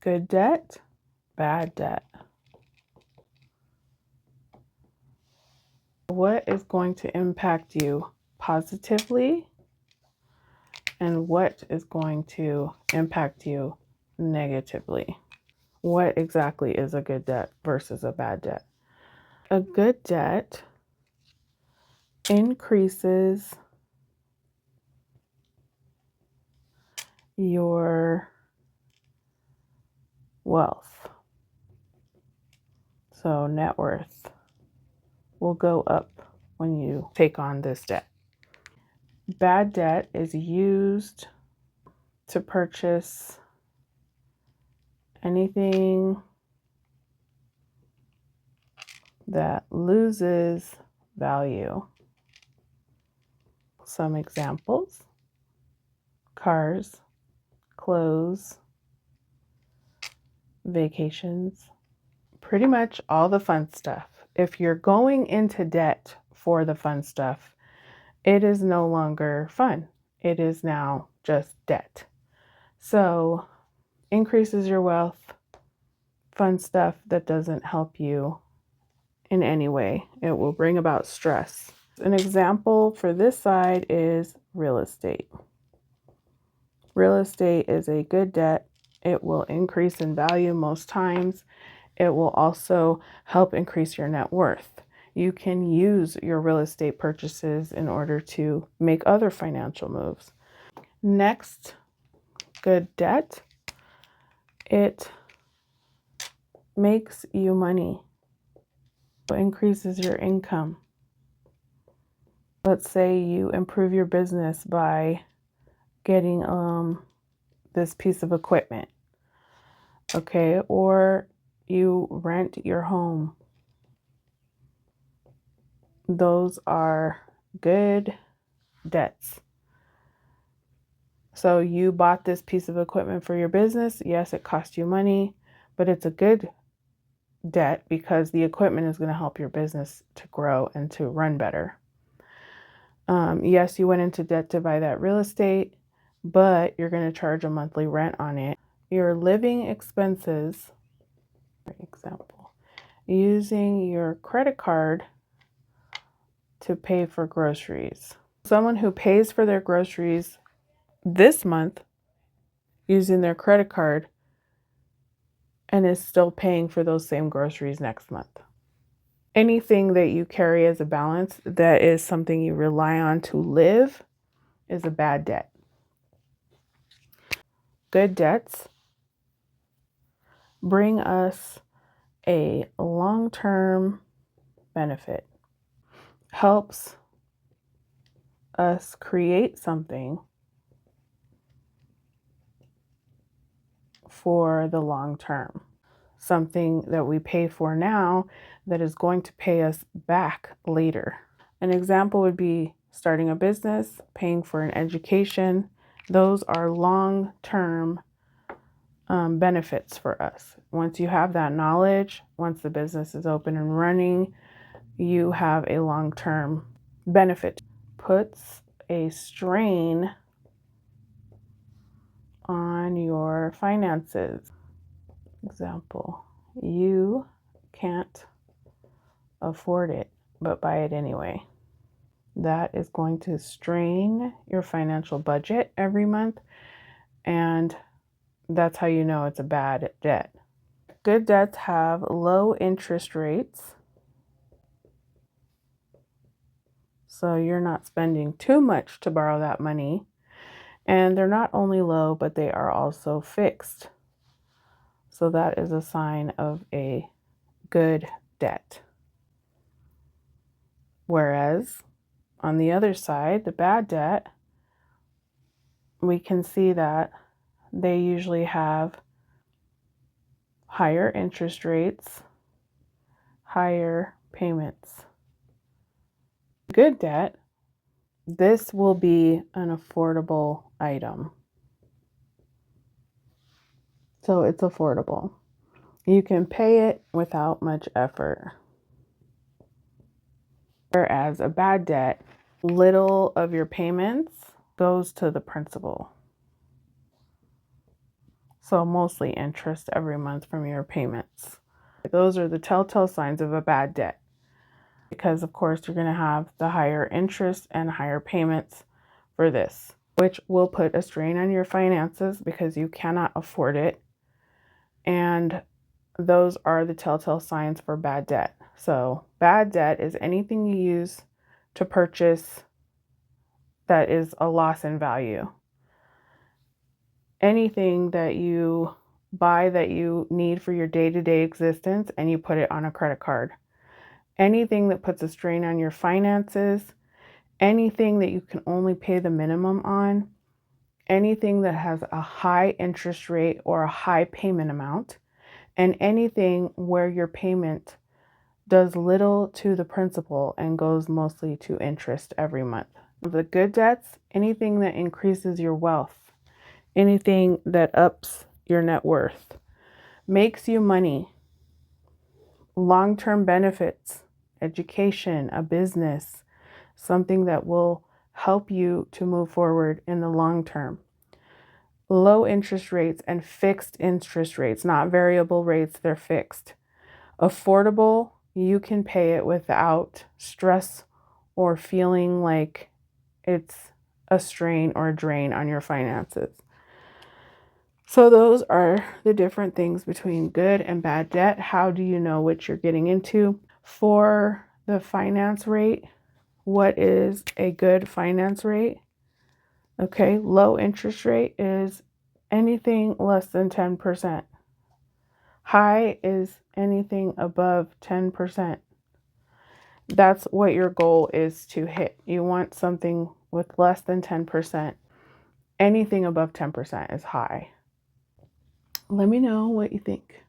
Good debt, bad debt. What is going to impact you positively and what is going to impact you negatively? What exactly is a good debt versus a bad debt? A good debt increases your wealth. So net worth will go up when you take on this debt. Bad debt is used to purchase anything that loses value. Some examples: cars, clothes, vacations, pretty much all the fun stuff. If you're going into debt for the fun stuff, it is no longer fun. It is now just debt. So increases your wealth, fun stuff that doesn't help you in any way. It will bring about stress. An example for this side is real estate. Real estate is a good debt. It will increase in value most times. It will also help increase your net worth. You can use your real estate purchases in order to make other financial moves. Next, good debt. It makes you money. It increases your income. Let's say you improve your business by getting this piece of equipment, okay? Or you rent your home. Those are good debts. So you bought this piece of equipment for your business. Yes, it cost you money, but it's a good debt because the equipment is going to help your business to grow and to run better. Yes, you went into debt to buy that real estate, but you're going to charge a monthly rent on it. Your living expenses, for example, using your credit card to pay for groceries. Someone who pays for their groceries this month using their credit card and is still paying for those same groceries next month. Anything that you carry as a balance that is something you rely on to live is a bad debt. Good debts bring us a long-term benefit, helps us create something for the long term, something that we pay for now that is going to pay us back later. An example would be starting a business, paying for an education. Those are long-term benefits for us. Once you have that knowledge, once the business is open and running, you have a long-term benefit. Puts a strain on your finances. Example, you can't afford it, but buy it anyway. That is going to strain your financial budget every month, and that's how you know it's a bad debt. Good debts have low interest rates, so you're not spending too much to borrow that money, and they're not only low, but they are also fixed. So that is a sign of a good debt. Whereas on the other side, the bad debt, we can see that they usually have higher interest rates, higher payments. Good debt, this will be an affordable item. So it's affordable. You can pay it without much effort. Whereas a bad debt, little of your payments goes to the principal. So mostly interest every month from your payments. Those are the telltale signs of a bad debt, because of course you're going to have the higher interest and higher payments for this, which will put a strain on your finances because you cannot afford it. And those are the telltale signs for bad debt. So bad debt is anything you use to purchase that is a loss in value. Anything that you buy that you need for your day-to-day existence and you put it on a credit card. Anything that puts a strain on your finances, anything that you can only pay the minimum on, anything that has a high interest rate or a high payment amount, and anything where your payment does little to the principal and goes mostly to interest every month. The good debts, anything that increases your wealth, anything that ups your net worth, makes you money, long-term benefits, education, a business, something that will help you to move forward in the long term. Low interest rates and fixed interest rates, not variable rates, they're fixed. Affordable, you can pay it without stress or feeling like it's a strain or a drain on your finances. So those are the different things between good and bad debt. How do you know what you're getting into? For the finance rate, what is a good finance rate? Okay, low interest rate is anything less than 10%. High is anything above 10%. That's what your goal is to hit. You want something with less than 10%. Anything above 10% is high. Let me know what you think.